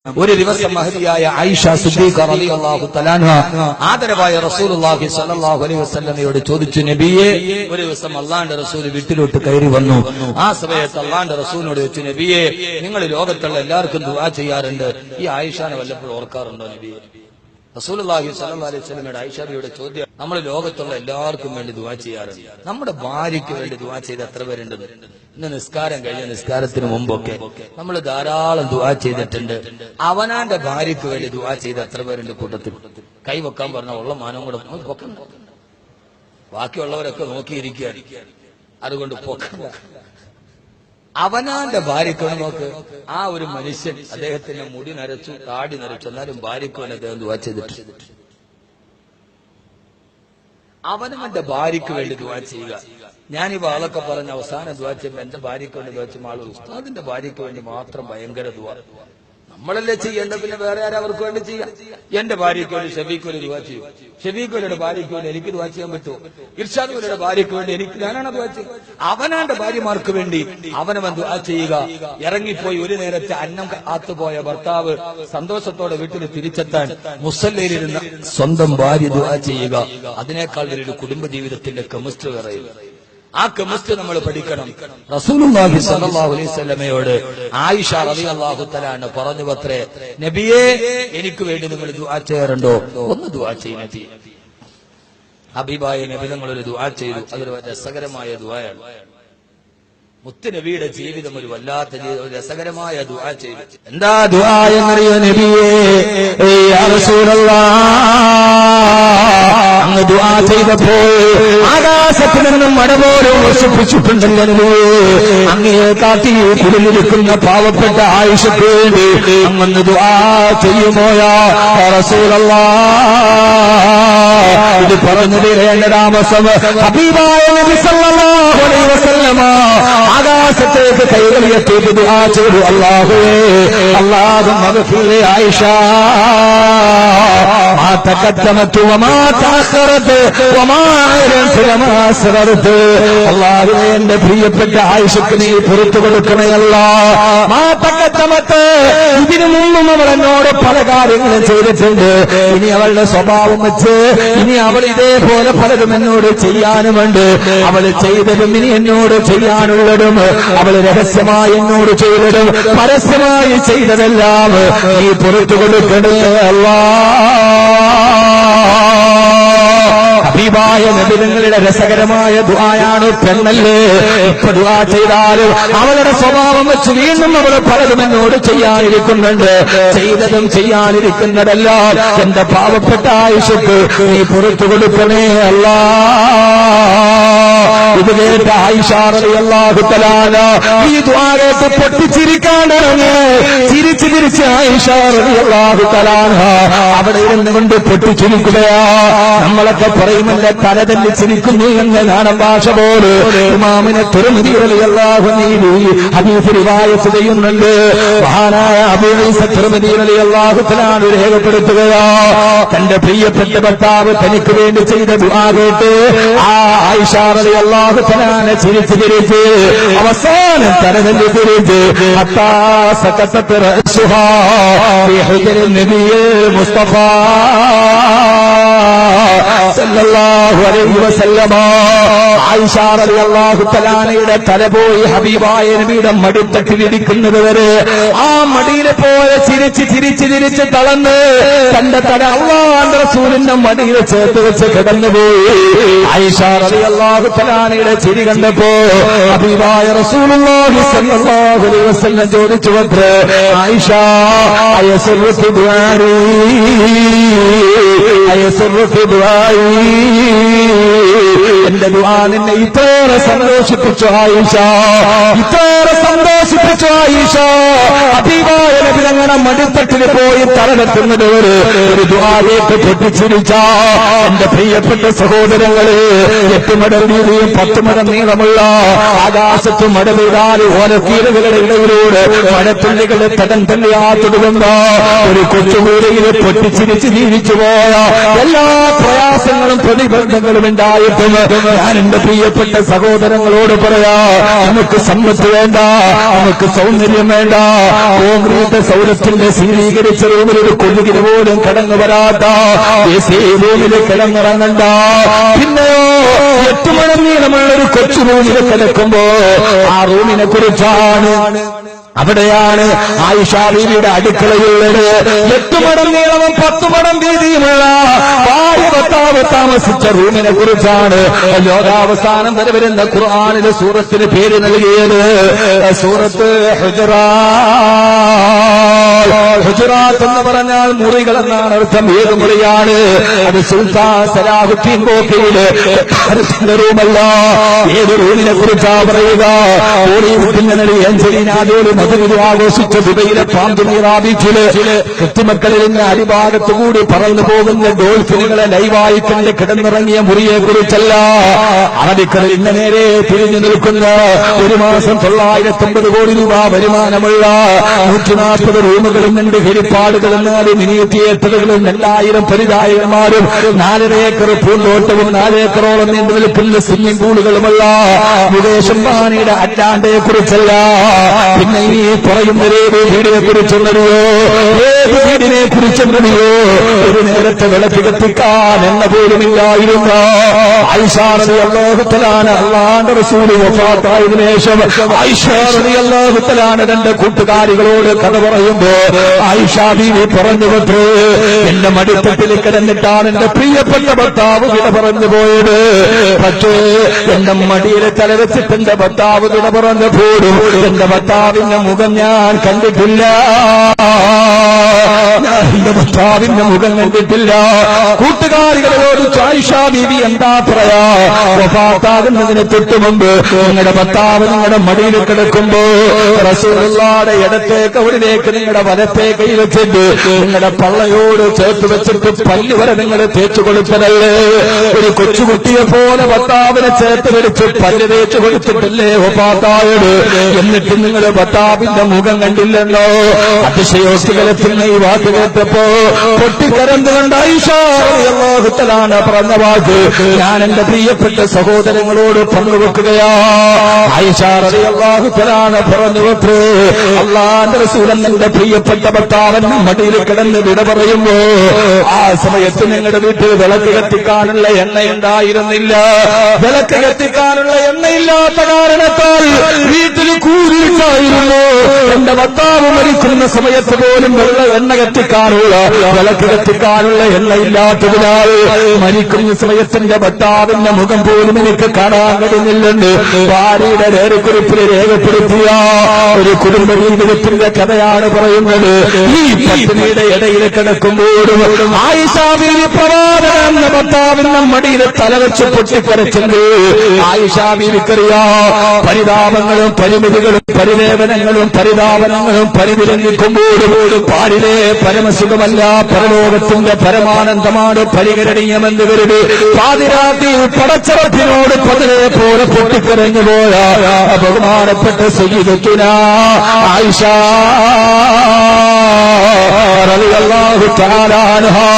ഒരു ദിവസം മഹദിയായ ആയിഷ സിദ്ദീഖ റളിയല്ലാഹു തആല അൻഹ ആദരവായ റസൂലുള്ളാഹി സ്വല്ലല്ലാഹു അലൈഹി വസല്ലമയോട് ചോദിച്ചു, നബിയേ, ഒരു ദിവസം അല്ലാഹുവിന്റെ റസൂൽ വീട്ടിലോട്ട് കയറി വന്നു. ആ സമയത്ത് അല്ലാഹുവിന്റെ റസൂലിനോട് ചോദിച്ചു, നബിയേ, നിങ്ങൾ ലോകത്തുള്ള എല്ലാവർക്കും ദുആ ചെയ്യാറുണ്ട്, ഈ ആയിഷാനെ വല്ലപ്പോഴും ഓർക്കാറുണ്ടോ നബിയേ? റസൂലുള്ളാഹി സ്വല്ലല്ലാഹു അലൈഹി വസല്ലമയുടെ ആയിഷയുടെ ചോദ്യം, നമ്മൾ ലോകത്തുള്ള എല്ലാവർക്കും വേണ്ടി ദുആ ചെയ്യാറുണ്ട്, നമ്മുടെ ഭാര്യയ്ക്ക് വേണ്ടി ദുആ ചെയ്ത് എത്ര പേരുണ്ടെന്ന്. ഇന്ന് നിസ്കാരം കഴിഞ്ഞ നിസ്കാരത്തിന് മുമ്പൊക്കെ നമ്മൾ ധാരാളം ദുആ ചെയ്തിട്ടുണ്ട്. അവനാന്റെ ഭാര്യയ്ക്ക് വേണ്ടി ദുആ ചെയ്ത് എത്ര പേരുണ്ട് കൂട്ടത്തിൽ? കൈവെക്കാൻ പറഞ്ഞ ഉള്ള മാനം കൂടെ പൊക്കണ്ട, ബാക്കിയുള്ളവരൊക്കെ നോക്കിയിരിക്കുകയാണ്, അതുകൊണ്ട് പൊക്കണ്ട. അവനാന്റെ ഭാര്യയ്ക്ക് നോക്ക്, ആ ഒരു മനുഷ്യൻ അദ്ദേഹത്തിന്റെ മുടി നരച്ചു, താടി നരച്ചു, എന്നാലും ഭാര്യയ്ക്ക് വേണ്ടി അദ്ദേഹം ദുആ ചെയ്തിട്ടുണ്ട്. അവനവന്റെ ഭാര്യയ്ക്ക് വേണ്ടി ദുആ ചെയ്യുക. ഞാനിപ്പോ ആളൊക്കെ പറഞ്ഞ അവസാന ദുആ ചെയ്യുമ്പോൾ എന്റെ ഭാര്യയ്ക്ക് വേണ്ടി ദുആ ചെയ്യുമ്പോൾ ആള് ഉസ്താദിന്റെ ഭാര്യയ്ക്ക് വേണ്ടി മാത്രം ഭയങ്കര ദുആ. നമ്മളല്ലേ ചെയ്യേണ്ട, പിന്നെ വേറെ ആരും അവർക്ക് വേണ്ടി ചെയ്യാം. എന്റെ ഭാര്യയ്ക്ക് വേണ്ടി ഷഫീഖ് വലി ദുആ ചെയ്യും, ഷഫീഖ് വലിയുടെ ഭാര്യയ്ക്ക് വേണ്ടി എനിക്ക് ദുആ ചെയ്യാൻ പറ്റുമോ? ഇർഷാദ് വലിയുടെ ഭാര്യയ്ക്ക് വേണ്ടി ഞാനാണ് ദുആ ചെയ്യുക. അവനാന്റെ ഭാര്യമാർക്ക് വേണ്ടി അവനവൻ ദുആ ചെയ്യുക. ഇറങ്ങിപ്പോയി ഒരു നേരത്തെ അന്നം കാത്തുപോയ ഭർത്താവ് സന്തോഷത്തോടെ വീട്ടിൽ തിരിച്ചെത്താൻ മുസല്ലയിലിരുന്ന സ്വന്തം ഭാര്യ ദുആ ചെയ്യുക. അതിനേക്കാൾ വലിയൊരു കുടുംബജീവിതത്തിന്റെ കെമിസ്ട്രി പറയും. ആ കെമിസ്ട്രി നമ്മൾ പഠിക്കണം. റസൂലുള്ളാഹി സ്വല്ലല്ലാഹു അലൈഹി വസല്ലമയോട് ആയിഷ റളിയല്ലാഹു തആല അൻഹ പറഞ്ഞു അത്രേ, നബിയേ, എനിക്ക് വേണ്ടി നിങ്ങൾ ദുആ ചെയ്യാറുണ്ടോ? ഒന്ന് ദുആ ചെയ്യ് നബി. ഹബീബായ നബി തങ്ങൾ ഒരു ദുആ ചെയ്തു. അതൊരു രസകരമായ ദുആയാണ്. മുത്തുനബിയുടെ ജീവിതം ഒരു വല്ലാത്ത ഒരു രസകരമായ ദുആ ചെയ്തു. എന്താ ദുആ എന്നറിയോ നബിയേ? യാ റസൂലല്ലാഹ്, അങ്ങ് ദുആ ചെയ്തപ്പോൾ ആകാശത്തിൽ നിന്നും മഴ പോലും വർഷിപ്പിച്ചിട്ടുണ്ടല്ലോ നബിയേ. അങ്ങയെ കാട്ടി കുടിലിരിക്കുന്ന പാവപ്പെട്ട ആയിഷയ്ക്ക് വേണ്ടി അങ്ങ് ദുആ ചെയ്യുമോ യാ റസൂലല്ലാഹ്? ഇത് പറഞ്ഞു തരേണ്ട താമസം ഹബീബായ നബി സല്ലല്ലാഹു അലൈഹി വസല്ലമ ആകാശത്തേക്ക് കൈകളിയെത്തിയിട്ട് ദുആ ചെയ്തു, അല്ലാഹുവേ, അല്ലാഹുമ്മ ഗഫിർ ആയിഷ മാ തഖദ്ദമതു വമാ തഅഖറതു വമാ അഅലൻതു വമാ അസ്റർതു. അല്ലാഹുവേ, എന്റെ പ്രിയപ്പെട്ട ആയിഷയ്ക്ക് നീ പുറത്തു കൊടുക്കണേ അല്ലാഹ്. മാ തഖദ്ദമതു, ഇതിനു മുമ്പും അവൾ എന്നോട് പല കാര്യങ്ങളും ചെയ്തിട്ടുണ്ട്. ഇനി അവളുടെ സ്വഭാവം വെച്ച് ഇനി അവൾ ഇതേപോലെ പലരും എന്നോട് ചെയ്യാനുമുണ്ട്. അവൾ ചെയ്തതും ഇനി എന്നോട് ചെയ്യാനുള്ളതും അവൾ രഹസ്യമായി എന്നോട് ചെയ്തതും പരസ്യമായി ചെയ്തതെല്ലാം നീ പുറത്തു കൊടുക്കണേ അല്ലാഹ്. ഹബീബായ നബി തങ്ങളുടെ രസകരമായ ദുആയാണ്. പെണ്ണല്ലേ, ഇപ്പൊ ദുആ ചെയ്താലും അവളുടെ സ്വഭാവം വെച്ച് വീണ്ടും അവൾ പലതും എന്നോട് ചെയ്യാനിരിക്കുന്നുണ്ട്. ചെയ്തതും ചെയ്യാനിരിക്കുന്നതെല്ലാം എന്റെ പാവപ്പെട്ട ആയിഷയ്ക്ക് നീ പുറത്തു കൊടുക്കണേ അല്ലാഹ്. ഇത് കേട്ട ആയിഷ റളിയല്ലാഹു തആല ഈ ദുആ കേട്ട് പൊട്ടിച്ചിരിക്കാണ്ടിറങ്ങി. ചിരിച്ച് ചിരിച്ച് ആയിഷ റളിയല്ലാഹു തആല അവിടെ ഇരുന്നുകൊണ്ട് പൊട്ടിച്ചിരിക്കുകയാ. നമ്മളൊക്കെ പറയുമല്ലേ തലതല്ലി ചിരിക്കുന്നു എന്ന് നാടൻ ഭാഷ പോലെ ഇമാമിനെ തിരുമതി റളിയല്ലാഹു അൻഹു ഹദീസ് റിവായത്ത് ചെയ്യുന്നുണ്ട്. മഹാനായ അബൂ ഈസ തിരുമതി റളിയല്ലാഹു തആല രേഖപ്പെടുത്തുകയാ, തന്റെ പ്രിയപ്പെട്ട ഭർത്താവ് തനിക്ക് വേണ്ടി ചെയ്ത ദുആ കേട്ട് ആ ആയിഷ റളിയല്ലാഹു തആല ചിരിച്ച് ചിരിച്ച് അവസാനം തലതല്ലി ചിരിച്ച് ഹത്താ സകതത് റഅസുഹാ ഫീ ഹുജ്രി നബിയിൽ മുസ്തഫ സല്ലല്ലാഹു അലൈഹി വസല്ലമ. ആയിഷ റളിയല്ലാഹു തആലയുടെ തല പോയി ഹബീബായ നബിയുടെ മടിത്തട്ടിലിരിക്കുന്നത് വരെ ആ മടിയിലെ പോലെ ചിരിച്ച് ചിരിച്ച് ചിരിച്ച് തളർന്ന് തന്റെ തല അല്ലാഹുവിന്റെ റസൂലിന്റെ മടിയിൽ ചേർത്ത് വെച്ച് കിടന്നുപോയി. ആയിഷ റളിയല്ലാഹു തആലയുടെ ചിരി കണ്ടപ്പോ ഹബീബായ റസൂലുള്ളാഹി സ്വല്ലല്ലാഹു അലൈഹി വസല്ലം ചോദിച്ചു അത്രേ, ആയിഷ അയസുറുകി ദുആരി, അയസുറുകി ദുആയി, എന്റെ ദുആ നിന്നെ ഇത്രയേറെ സന്തോഷിപ്പിച്ചു ആയിഷ, ഇത്രയേറെ സന്തോഷിപ്പിച്ചു ആയിഷ. ഹബീബായ നബി തങ്ങളുടെ മടിത്തട്ടിൽ പോയി തലകെട്ടുന്നത് ഒരു ദുആയേറ്റ് പൊട്ടിച്ചിരിച്ച എന്റെ പ്രിയപ്പെട്ട സഹോദരങ്ങളെ, 8 മടൽ വീതിയും 10 മടൽ നീളമുള്ള ആകാശത്ത് മഴ പെയ്താൽ ഓലക്കീലുകളുടെ ഇടയിലൂടെ മഴത്തുള്ളികളെ തടം തന്നെയാത്തുടുന്ന ഒരു കൊച്ചുമൂലയിൽ പൊട്ടിച്ചിരിച്ച് ജീവിച്ചു പോയ എല്ലാ പ്രയാസങ്ങളും പ്രതിബന്ധങ്ങളും കാര്യങ്ങളും ഉണ്ടായിട്ടും ഞാൻ എന്റെ പ്രിയപ്പെട്ട സഹോദരങ്ങളോട് പറയാ, നമുക്ക് സമ്പത്ത് വേണ്ട, നമുക്ക് സൗന്ദര്യം വേണ്ട, കോൺക്രീറ്റ് സൗരത്തിന്റെ ശീതീകരിച്ച റൂമിൽ ഒരു കൊതുകിന് പോലും കടന്നു വരാത്ത റൂമിൽ കിടന്നിറങ്ങണ്ട. പിന്നെയോ 8 മണം നീളമുള്ള ഒരു കൊച്ചു റൂമിൽ കിടക്കുമ്പോ ആ റൂമിനെ കുറിച്ചാണ്, അവിടെയാണ് ആയിഷാ ബീവിയുടെ അടുക്കളയുള്ളത്. 8 മടം നീളവും 10 മടം വീതിയുമുള്ള ഭാര്യ ഭർത്താവ് താമസിച്ച റൂമിനെ കുറിച്ചാണ് ലോകാവസാനം വരെ വരുന്ന ഖുർആനിലെ സൂറത്തിന് പേര് നൽകിയത്. സൂറത്ത് ഹുജറാത്ത് എന്ന് പറഞ്ഞാൽ മുറികൾ എന്നാണ് അർത്ഥം. ഏത് മുറിയാണ് അത്? സുൽത്താൻ സലാഹുദ്ദീൻ ബോക്കിയുടെ റൂമല്ല. ഏത് റൂമിനെ കുറിച്ചാ പറയുക? ബോളിവുഡിന്റെ നടി ആഞ്ചലീന ജോളി മധുവിധി ആഘോഷിച്ച ദുബൈയിലെ പാന്തുമീറാ ബീച്ചില് കുത്തുമക്കളിൽ നിന്ന് അടിഭാഗത്തുകൂടി പറന്നു പോകുന്ന ഡോൾഫിനുകളെ ലൈവായി കണ്ട് കിടന്നിറങ്ങിയ മുറിയെ കുറിച്ചല്ല. അറബിക്കടലിൽ ഇന്ന് നേരെ തിരിഞ്ഞു നിൽക്കുന്ന 1 മാസം 950 കോടി രൂപ വരുമാനമുള്ള 140 റൂമുകളും 2 ഹെലിപ്പാഡുകളും 4 മിനി തിയേറ്ററുകളും 2000 പരിചായകന്മാരും 4.5 ഏക്കർ പൂന്തോട്ടവും 4 ഏക്കറോളം നീണ്ടു നിൽക്കുന്ന സ്വിമ്മിംഗ് പൂളുകളുമുള്ള മുകേഷ് അംബാനിയുടെ അറ്റാണ്ടയെ കുറിച്ചല്ല. പിന്നെ ഈ പറയുന്ന വീടിനെ കുറിച്ചുള്ളതയോ, ഏത് വീടിനെ കുറിച്ചുള്ളതയോ? ഒരു നേരത്തെ വിളക്ക് കത്തിക്കാൻ എണ്ണ പോലുമില്ലായിരുന്ന ആയിഷാ റളിയല്ലാഹു തആല അല്ലാഹുവിന്റെ റസൂൽ വഫാത്തായതിനു ശേഷം ആയിഷാ റളിയല്ലാഹു തആല 2 കൂട്ടുകാരികളോട് കഥ പറയുമ്പോ ആയിഷാ ബീവി പറഞ്ഞു, പറ്റേ എന്റെ മടിത്തട്ടിൽ കിടന്നിട്ടാണ് എന്റെ പ്രിയപ്പെട്ട ഭർത്താവ് വിട പറഞ്ഞു പോയത്. പക്ഷേ എന്റെ മടിയിൽ തലവെച്ചിട്ട് എന്റെ ഭർത്താവ് വിട പറഞ്ഞു പോലും എന്റെ ഭർത്താവിന്റെ മുഖം ഞാൻ കണ്ടിട്ടില്ല. എന്റെ ഭർത്താവിന്റെ മുഖം കണ്ടിട്ടില്ല. കൂട്ടുകാരികളോട് ആയിഷാ ബീവി എന്താ പറയാ? വഫാത്താകുന്നതിന് തൊട്ട് മുമ്പ് നിങ്ങളുടെ ഭർത്താവ് നിങ്ങളുടെ മടിയിൽ കിടക്കുമ്പോ റസൂലുള്ളാഹിയുടെ ഇടത്തെ കവിളിലേക്ക് നിങ്ങളുടെ വലത്തെ കൈ വെച്ചിട്ട് നിങ്ങളുടെ പള്ളയോട് ചേർത്ത് വെച്ചിട്ട് പല്ല് വരെ നിങ്ങൾ തേച്ചു കൊടുത്തതല്ലേ? ഒരു കൊച്ചുകുട്ടിയെ പോലെ ഭർത്താവിനെ ചേർത്ത് വെച്ച് പല്ല് തേച്ചു കൊടുത്തിട്ടില്ലേ വഫാത്തായത്? എന്നിട്ട് നിങ്ങളുടെ ഭർത്താവിന്റെ മുഖം കണ്ടില്ലെന്നോ? അതിശയോക്തികലത്തുന്ന ഈ വാക്ക് കേട്ടപ്പോ പൊട്ടിക്കരന്നുകൊണ്ട് ആയിഷാ റളിയല്ലാഹു തആല പറഞ്ഞ വാക്ക് ഞാൻ എന്റെ പ്രിയപ്പെട്ട സഹോദരങ്ങളോട് പങ്കുവെക്കുകയാ. ആയിഷാ റളിയല്ലാഹു തആല പറഞ്ഞു, അല്ലാഹുവിന്റെ റസൂൽ എന്റെ പ്രിയപ്പെട്ട ഭർത്താവിന്റെ മടിയിൽ കിടന്ന് വിട പറയുമ്പോ ആ സമയത്ത് നിങ്ങളുടെ വീട്ടിൽ വിളക്ക് കത്തിക്കാനുള്ള എണ്ണയുണ്ടായിരുന്നില്ല. വിളക്ക് കത്തിക്കാനുള്ള എണ്ണയില്ലാത്ത കാരണത്താൽ വീട്ടിൽ കൂരിട്ടായിരുന്നു. എന്റെ ഭർത്താവ് മരിക്കുന്ന സമയത്ത് പോലും എണ്ണ കത്തിക്കാനുള്ള വിളക്ക് കത്തിക്കാനുള്ള എണ്ണയില്ലാത്തതിനാൽ മരിക്കുന്ന സമയത്തിന്റെ ഭർത്താവിന്റെ മുഖം പോലും എനിക്ക് കാണാൻ കഴിയുന്നില്ലെന്ന് ഭാര്യയുടെ രേഖക്കുറിപ്പിൽ രേഖപ്പെടുത്തിയ ഒരു കുടുംബ ജീവിതത്തിന്റെ കഥയാണ് പറയുന്നത്. ഈ പത്നിയുടെ ഇടയിൽ കിടക്കുമ്പോഴും ആയിഷാ ബീവി പ്രവാചകൻ എന്ന ഭർത്താവിന്റെ മടിയിൽ തലവെച്ച് പൊട്ടിക്കരച്ചെന്ന് ആയിഷാ ബീവിക്കറിയാ. പരിതാപങ്ങളും പരിമിതികളും പരിവേദനങ്ങളും പരിതാപനങ്ങളും പരിവിരങ്ങിക്കുമ്പോഴും പാടിലെ പരമസുഖമല്ല, പരലോകത്തിന്റെ പരമാനന്ദമാണ് പരിഗണനീയമെന്ന് കരുതി പാതിരാത്രി പടച്ചറപ്പിനോട് പതിനെ പോലെ പൊട്ടിക്കരഞ്ഞു പോയ ബഹുമാനപ്പെട്ട സയ്യിദത്തുനാ ആയിഷാ റളിയല്ലാഹു തആല അൻഹാ